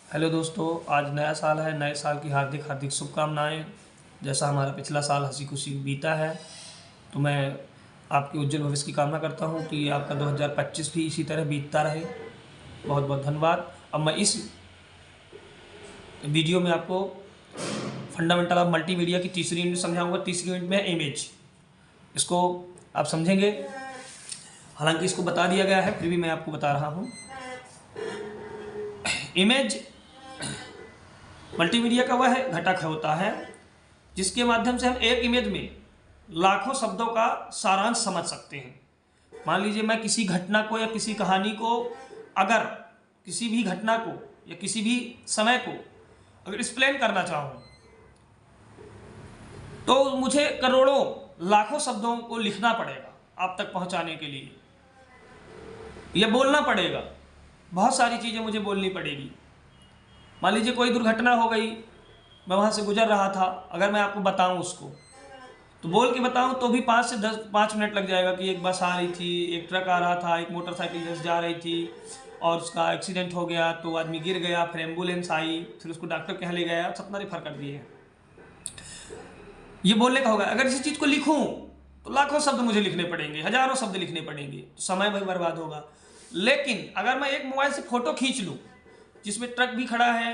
Hello दोस्तों, आज नया साल है। नए साल की हार्दिक हार्दिक शुभकामनाएं। जैसा हमारा पिछला साल हंसी खुशी बीता है, तो मैं आपके उज्जवल भविष्य की कामना करता हूं कि आपका 2025 भी इसी तरह बीतता रहे। बहुत बहुत धन्यवाद। अब मैं इस वीडियो में आपको फंडामेंटल ऑफ मल्टीमीडिया की तीसरी यूनिट समझाऊंगा। तीसरी यूनिट में इमेज, इसको आप समझेंगे। हालांकि इसको बता दिया गया है, फिर भी मैं आपको बता रहा हूँ। इमेज मल्टीमीडिया का वह घटक होता है जिसके माध्यम से हम एक इमेज में लाखों शब्दों का सारांश समझ सकते हैं। मान लीजिए मैं किसी घटना को या किसी कहानी को, अगर किसी भी घटना को या किसी भी समय को अगर एक्सप्लेन करना चाहूँ तो मुझे करोड़ों लाखों शब्दों को लिखना पड़ेगा आप तक पहुँचाने के लिए। यह बोलना पड़ेगा, बहुत सारी चीज़ें मुझे बोलनी पड़ेगी। मान लीजिए कोई दुर्घटना हो गई, मैं वहाँ से गुजर रहा था, अगर मैं आपको बताऊँ उसको तो बोल के बताऊँ तो भी 5 मिनट लग जाएगा कि एक बस आ रही थी, एक ट्रक आ रहा था, एक मोटरसाइकिल जैसे जा रही थी और उसका एक्सीडेंट हो गया तो आदमी गिर गया, फिर एम्बुलेंस आई, फिर उसको डॉक्टर के यहाँ ले गया, सपना रेफर कर दिए। ये बोलने का होगा। अगर इसी चीज़ को लिखूँ तो लाखों शब्द मुझे लिखने पड़ेंगे, हजारों शब्द लिखने पड़ेंगे, तो समय भी बर्बाद होगा। लेकिन अगर मैं एक मोबाइल से फ़ोटो खींच लूँ जिसमें ट्रक भी खड़ा है,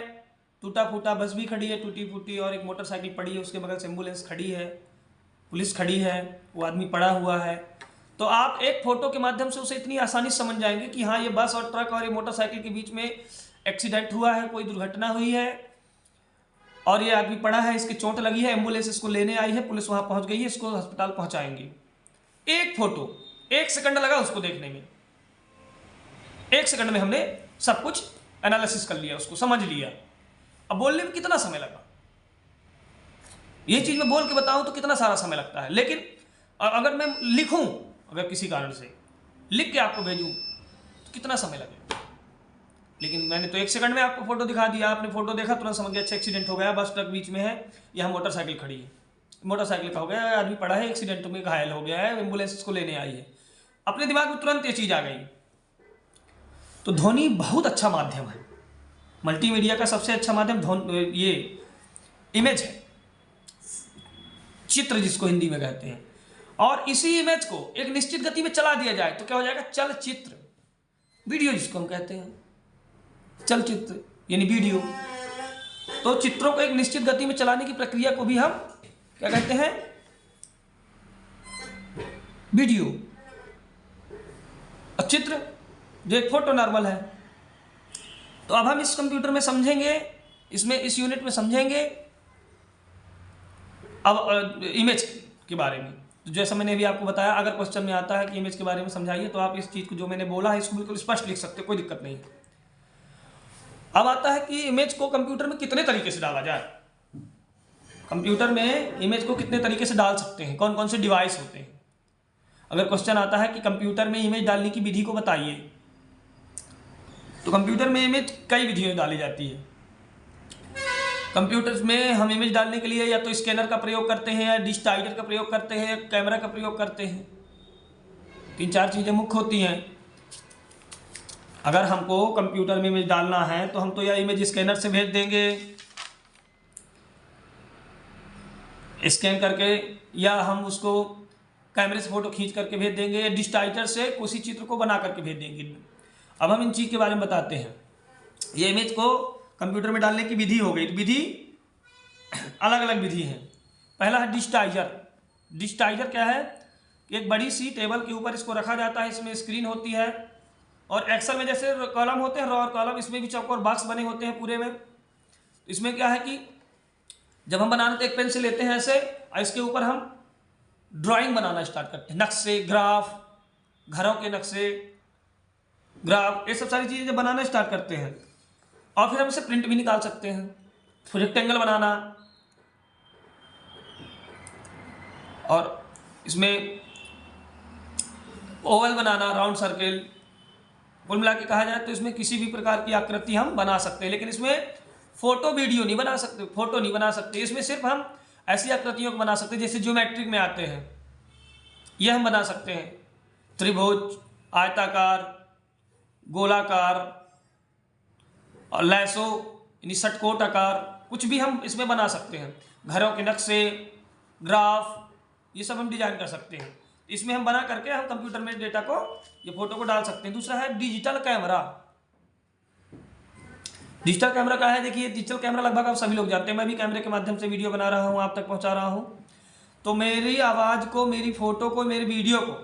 टूटा फूटा बस भी खड़ी है टूटी फूटी, और एक मोटरसाइकिल पड़ी है, उसके बगल से एम्बुलेंस खड़ी है, पुलिस खड़ी है, वो आदमी पड़ा हुआ है, तो आप एक फ़ोटो के माध्यम से उसे इतनी आसानी से समझ जाएंगे कि हाँ, ये बस और ट्रक और ये मोटरसाइकिल के बीच में एक्सीडेंट हुआ है, कोई दुर्घटना हुई है और ये आदमी पड़ा है, इसकी चोट लगी है, एम्बुलेंस इसको लेने आई है, पुलिस वहाँ पहुँच गई है, इसको अस्पताल पहुँचाएंगे। एक फ़ोटो, 1 सेकंड लगा उसको देखने में। 1 सेकंड में हमने सब कुछ एनालिसिस कर लिया, उसको समझ लिया। अब बोलने में कितना समय लगा, ये चीज मैं बोल के बताऊं तो कितना सारा समय लगता है। लेकिन अगर मैं लिखूं, अगर किसी कारण से लिख के आपको भेजूं तो कितना समय लगेगा। लेकिन मैंने तो 1 सेकंड में आपको फोटो दिखा दिया, आपने फोटो देखा, तुरंत समझ गया अच्छा एक्सीडेंट हो गया, बस ट्रक बीच में है, यहाँ मोटरसाइकिल खड़ी है, मोटरसाइकिल का हो गया, आदमी पड़ा है, एक्सीडेंट में घायल हो गया है, एम्बुलेंस इसको लेने आई है। अपने दिमाग में तुरंत ये चीज आ गई। तो ध्वनि बहुत अच्छा माध्यम है। मल्टीमीडिया का सबसे अच्छा माध्यम ये इमेज है, चित्र जिसको हिंदी में कहते हैं। और इसी इमेज को एक निश्चित गति में चला दिया जाए तो क्या हो जाएगा, चलचित्र, वीडियो जिसको हम कहते हैं, चलचित्र यानी वीडियो। तो चित्रों को एक निश्चित गति में चलाने की प्रक्रिया को भी हम क्या कहते हैं, वीडियो। और चित्र जो एक फोटो नॉर्मल है। तो अब हम इस कंप्यूटर में समझेंगे, इसमें इस यूनिट में समझेंगे अब इमेज के बारे में। तो जैसा मैंने अभी आपको बताया, अगर क्वेश्चन में आता है कि इमेज के बारे में समझाइए तो आप इस चीज़ को जो मैंने बोला है इसको बिल्कुल स्पष्ट लिख सकते हो, कोई दिक्कत नहीं है। अब आता है कि इमेज को कंप्यूटर में कितने तरीके से डाला जाए। कंप्यूटर में इमेज को कितने तरीके से डाल सकते हैं, कौन कौन से डिवाइस होते हैं। अगर क्वेश्चन आता है कि कंप्यूटर में इमेज डालने की विधि को बताइए, तो कंप्यूटर में इमेज कई विधियों डाली जाती है। कंप्यूटर्स में हम इमेज डालने के लिए या तो स्कैनर का प्रयोग करते हैं, या डिजिटाइजर का प्रयोग करते हैं, या कैमरा का प्रयोग करते हैं। 3-4 चीज़ें मुख्य होती हैं। अगर हमको कंप्यूटर में इमेज डालना है तो हम तो या इमेज स्कैनर से भेज देंगे स्कैन करके, या हम उसको कैमरे से फ़ोटो खींच करके भेज देंगे, या डिजिटाइजर से किसी चित्र को बना करके भेज देंगे। अब हम इन चीज़ के बारे में बताते हैं। ये इमेज को कंप्यूटर में डालने की विधि हो गई। तो विधि अलग अलग विधि है। पहला है डिजिटाइजर। डिजिटाइजर क्या है कि एक बड़ी सी टेबल के ऊपर इसको रखा जाता है, इसमें स्क्रीन होती है, और एक्सेल में जैसे कॉलम होते हैं, रो और कॉलम, इसमें भी चौकोर बॉक्स बने होते हैं पूरे में। इसमें क्या है कि जब हम बनाने तो एक पेन से लेते हैं ऐसे, और इसके ऊपर हम ड्राइंग बनाना स्टार्ट करते हैं, नक्शे, ग्राफ, घरों के नक्शे, ग्राफ, ये सब सारी चीज़ें जब बनाना स्टार्ट करते हैं, और फिर हम इसे प्रिंट भी निकाल सकते हैं। फिर रेक्टेंगल बनाना, और इसमें ओवल बनाना, राउंड सर्किल, कुल मिला के कहा जाए तो इसमें किसी भी प्रकार की आकृति हम बना सकते हैं। लेकिन इसमें फोटो वीडियो नहीं बना सकते, फोटो नहीं बना सकते। इसमें सिर्फ हम ऐसी आकृतियों को बना सकते हैं जैसे ज्योमेट्रिक में आते हैं, ये हम बना सकते हैं। त्रिभुज, आयताकार, गोलाकार, और लैसो, यानी षटकोट आकार, कुछ भी हम इसमें बना सकते हैं। घरों के नक्शे, ग्राफ, ये सब हम डिजाइन कर सकते हैं। इसमें हम बना करके हम कंप्यूटर में डेटा को, ये फोटो को डाल सकते हैं। दूसरा है डिजिटल कैमरा। डिजिटल कैमरा क्या है? देखिए, डिजिटल कैमरा लगभग आप सभी लोग जानते हैं। मैं भी कैमरे के माध्यम से वीडियो बना रहा हूँ, आप तक पहुँचा रहा हूँ। तो मेरी आवाज़ को, मेरी फोटो को, मेरी वीडियो को,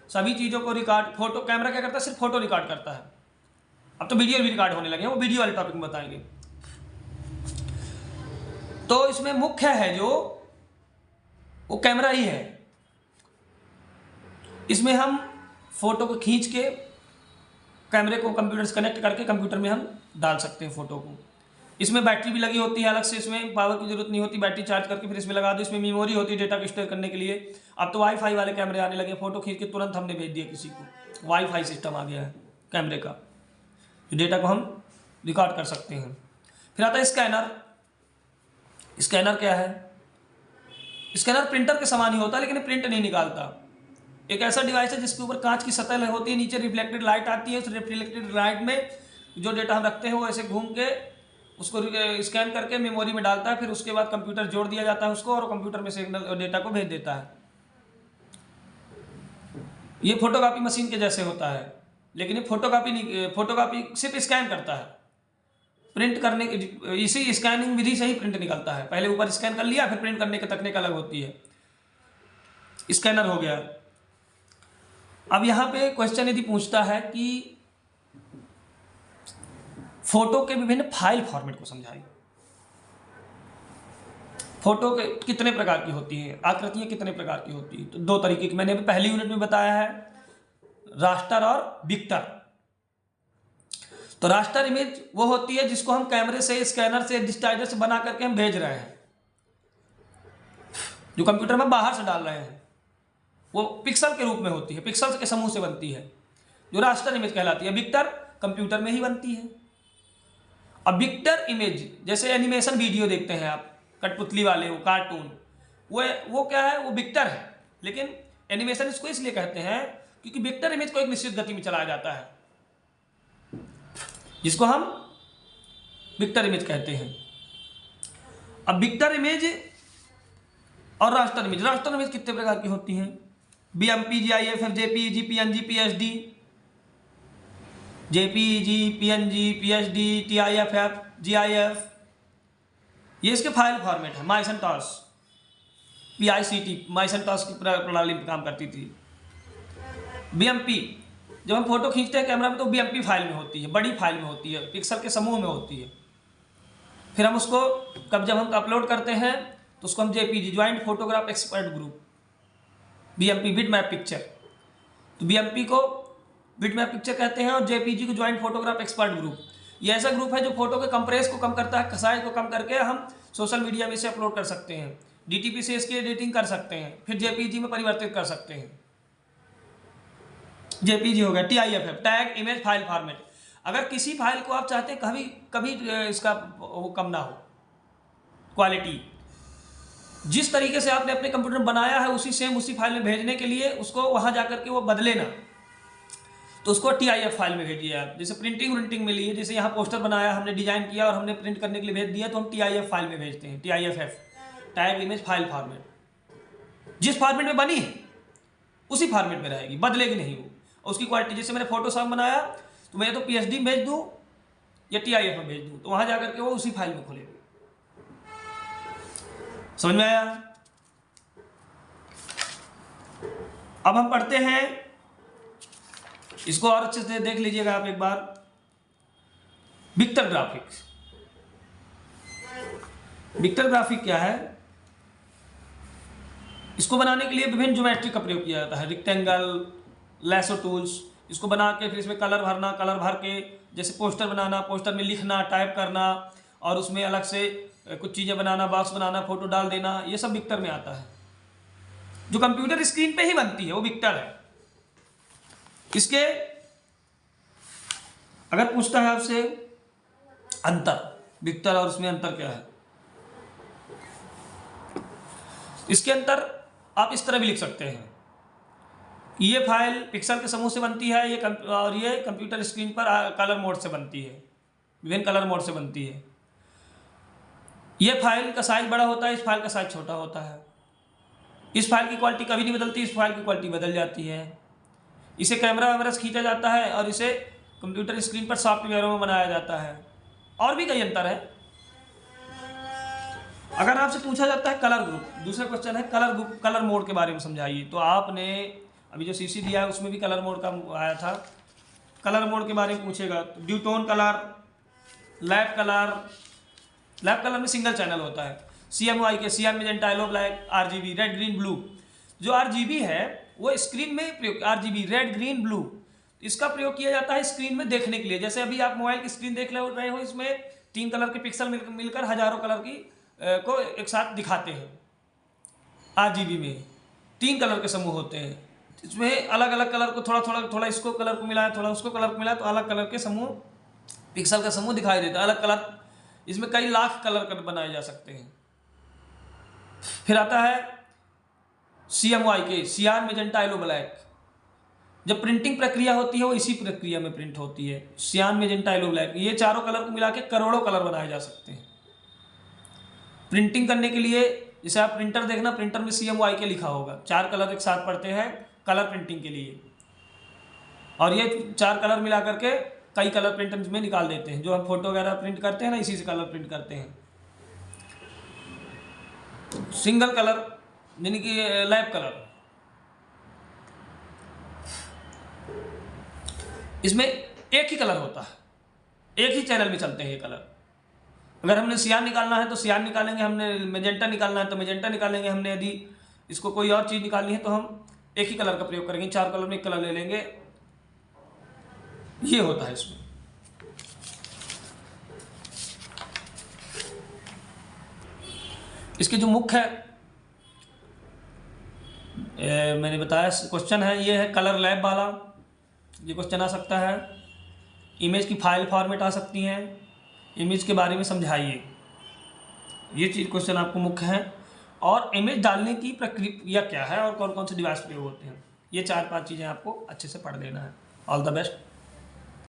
सभी चीज़ों को रिकॉर्ड, फोटो कैमरा क्या करता है? सिर्फ फोटो रिकॉर्ड करता है। अब तो वीडियो भी रिकॉर्ड होने लगे हैं, वो वीडियो वाले टॉपिक में बताएंगे। तो इसमें मुख्य है जो वो कैमरा ही है। इसमें हम फोटो को खींच के कैमरे को कंप्यूटर से कनेक्ट करके कंप्यूटर में हम डाल सकते हैं फोटो को। इसमें बैटरी भी लगी होती है अलग से, इसमें पावर की जरूरत नहीं होती। बैटरी चार्ज करके फिर इसमें लगा दो। इसमें मेमोरी होती है डेटा को स्टोर करने के लिए। अब तो वाईफाई वाले कैमरे आने लगे, फोटो खींच के तुरंत हमने भेज दिया किसी को, वाईफाई सिस्टम आ गया है कैमरे का, जो डेटा को हम रिकॉर्ड कर सकते हैं। फिर आता है स्कैनर। स्कैनर क्या है? स्कैनर प्रिंटर के समान ही होता है, लेकिन प्रिंट नहीं निकालता। एक ऐसा डिवाइस है जिसके ऊपर कांच की सतह होती है, नीचे रिफ्लेक्टेड लाइट आती है। उस रिफ्लेक्टेड लाइट में जो डेटा हम रखते हैं वो ऐसे घूम के उसको स्कैन करके मेमोरी में डालता है। फिर उसके बाद कंप्यूटर जोड़ दिया जाता है उसको, और कंप्यूटर में सिग्नल डेटा को भेज देता है। ये फोटोकॉपी मशीन के जैसे होता है, लेकिन ये फोटोकॉपी सिर्फ स्कैन करता है। प्रिंट करने के, इसी स्कैनिंग विधि से ही प्रिंट निकलता है। पहले ऊपर स्कैन कर लिया, फिर प्रिंट करने की तकनीक अलग होती है। स्कैनर हो गया। अब यहाँ पे क्वेश्चन यदि पूछता है कि फोटो के विभिन्न फाइल फॉर्मेट को समझाइए। फोटो के कितने प्रकार की होती हैं, आकृतियां कितने प्रकार की होती हैं? तो दो तरीके की मैंने अभी पहली यूनिट में बताया है, रास्टर और विक्टर। तो रास्टर इमेज वो होती है जिसको हम कैमरे से, स्कैनर से, डिजिटाइजर से बना करके हम भेज रहे हैं, जो कंप्यूटर में बाहर से डाल रहे हैं। वो पिक्सल के रूप में होती है, पिक्सल के समूह से बनती है, जो रास्टर इमेज कहलाती है। विक्टर कंप्यूटर में ही बनती है। अब विक्टर इमेज, जैसे एनिमेशन वीडियो देखते हैं आप, कठपुतली वाले, वो कार्टून, वो क्या है? वो विक्टर है। लेकिन एनिमेशन इसको इसलिए कहते हैं क्योंकि विक्टर इमेज को एक निश्चित गति में चलाया जाता है, जिसको हम विक्टर इमेज कहते हैं। अब विक्टर इमेज और रास्टर इमेज, रास्टर इमेज कितने प्रकार की होती हैं? BMP, GIF, JPEG, PNG, PSD, JPEG, PNG, PSD, TIFF, GIF, ये इसके फाइल फॉर्मेट है। माइसेंटॉस, PICT, माइसेंटॉस की प्रणाली में काम करती थी। BMP, जब हम फोटो खींचते हैं कैमरा में तो BMP फाइल में होती है, बड़ी फाइल में होती है, पिक्सल के समूह में होती है। फिर हम उसको जब हम अपलोड करते हैं तो उसको हम JPG, joint photograph expert group, BMP, bitmap picture, तो BMP को बिटमैप पिक्चर कहते हैं, और JPG को ज्वाइंट फोटोग्राफ एक्सपर्ट ग्रुप। ये ऐसा ग्रुप है जो फोटो के कंप्रेस को कम करता है, साइज को कम करके हम सोशल मीडिया में इसे अपलोड कर सकते हैं, DTP से इसकी एडिटिंग कर सकते हैं, फिर JPG में परिवर्तित कर सकते हैं। JPG हो गया। TIFF, tag image file format. अगर किसी फाइल को आप चाहते हैं कभी इसका वो कम ना हो, क्वालिटी, जिस तरीके से आपने अपने कंप्यूटर में बनाया है उसी फाइल में भेजने के लिए उसको वहां जाकर के वो बदले ना, तो उसको TIF फाइल में भेजिए आप। जैसे प्रिंटिंग में लिए, जैसे यहाँ पोस्टर बनाया, हमने डिजाइन किया और हमने प्रिंट करने के लिए भेज दिया, तो हम TIF फाइल में भेजते हैं। TIFF, tag image file format. जिस फॉर्मेट में बनी है उसी फॉर्मेट में रहेगी, बदलेगी नहीं वो। उसकी क्वालिटी, जैसे मैंने फोटोशॉप बनाया तो मैं तो PSD में भेज दूँ या TIF में भेज दूँ, तो वहां जाकर के वो उसी फाइल में खुलेगी। समझ में आया? अब हम पढ़ते हैं इसको, और अच्छे से देख लीजिएगा आप एक बार। Vector graphics. विक्टर ग्राफिक क्या है? इसको बनाने के लिए विभिन्न ज्योमेट्री का प्रयोग किया जाता है। रेक्टेंगल, लैसो टूल्स, इसको बना के फिर इसमें कलर भरना, कलर भर के जैसे पोस्टर बनाना, पोस्टर में लिखना, टाइप करना, और उसमें अलग से कुछ चीज़ें बनाना, बॉक्स बनाना, फोटो डाल देना, ये सब विक्टर में आता है। जो कंप्यूटर स्क्रीन पे ही बनती है वो विक्टर है। इसके अगर पूछता है आपसे अंतर, विक्टर और उसमें अंतर क्या है, इसके अंतर आप इस तरह भी लिख सकते हैं कि ये फाइल पिक्सल के समूह से बनती है, और ये कंप्यूटर स्क्रीन पर कलर मोड से बनती है, विभिन्न कलर मोड से बनती है। ये फाइल का साइज़ बड़ा होता है, इस फाइल का साइज़ छोटा होता है। इस फाइल की क्वालिटी कभी नहीं बदलती, इस फाइल की क्वालिटी बदल जाती है। इसे कैमरा वैमरा से खींचा जाता है और इसे कंप्यूटर स्क्रीन पर सॉफ्टवेयरों में बनाया जाता है। और भी कई अंतर है। अगर आपसे पूछा जाता है कलर ग्रुप, दूसरा क्वेश्चन है कलर ग्रुप, कलर मोड के बारे में समझाइए, तो आपने अभी जो सीसी दिया है उसमें भी कलर मोड का आया था। कलर मोड के बारे में पूछेगा तो duotone colour, lab colour, lab colour में सिंगल चैनल होता है। CMYK के cyan magenta yellow black, RGB red green blue. जो RGB है वो स्क्रीन में प्रयोग, RGB रेड ग्रीन ब्लू, इसका प्रयोग किया जाता है स्क्रीन में देखने के लिए। जैसे अभी आप मोबाइल की स्क्रीन देख रहे हो, इसमें 3 कलर के पिक्सल मिलकर हजारों कलर की को एक साथ दिखाते हैं। RGB में 3 कलर के समूह होते हैं, इसमें अलग अलग कलर को थोड़ा इसको कलर को मिलाया, थोड़ा उसको कलर को मिलाया, तो अलग कलर के समूह, पिक्सल का समूह दिखाई देता है। अलग कलर, इसमें कई लाख कलर बनाए जा सकते हैं। फिर आता है CMYK सियान मैजेंटा येलो ब्लैक। जब प्रिंटिंग प्रक्रिया होती है वो इसी प्रक्रिया में प्रिंट होती है, सियान मैजेंटा येलो ब्लैक। ये चारों कलर को मिला के करोड़ों कलर बनाए जा सकते हैं। प्रिंटिंग करने के लिए जैसे आप प्रिंटर देखना, प्रिंटर में CMYK लिखा होगा, 4 कलर एक साथ पड़ते हैं कलर प्रिंटिंग के लिए, और ये 4 कलर मिला करके कई कलर प्रिंटर में निकाल देते हैं। जो हम फोटो वगैरह प्रिंट करते हैं ना, इसी से कलर प्रिंट करते हैं। सिंगल कलर यानी कि लैब कलर, इसमें एक ही कलर होता है, एक ही चैनल में चलते हैं ये कलर। अगर हमने सियान निकालना है तो सियान निकालेंगे, हमने मैजेंटा निकालना है तो मैजेंटा निकालेंगे, हमने यदि इसको कोई और चीज़ निकालनी है तो हम एक ही कलर का प्रयोग करेंगे। 4 कलर में एक कलर ले लेंगे, ये होता है इसमें। इसके जो मुख्य मैंने बताया क्वेश्चन है, ये है कलर लैब वाला, ये क्वेश्चन आ सकता है। इमेज की फाइल फॉर्मेट आ सकती हैं, इमेज के बारे में समझाइए, ये चीज़ क्वेश्चन आपको मुख्य है। और इमेज डालने की प्रक्रिया क्या है और कौन कौन से डिवाइस प्रयोग होते हैं, ये 4-5 चीज़ें आपको अच्छे से पढ़ लेना है। All the best.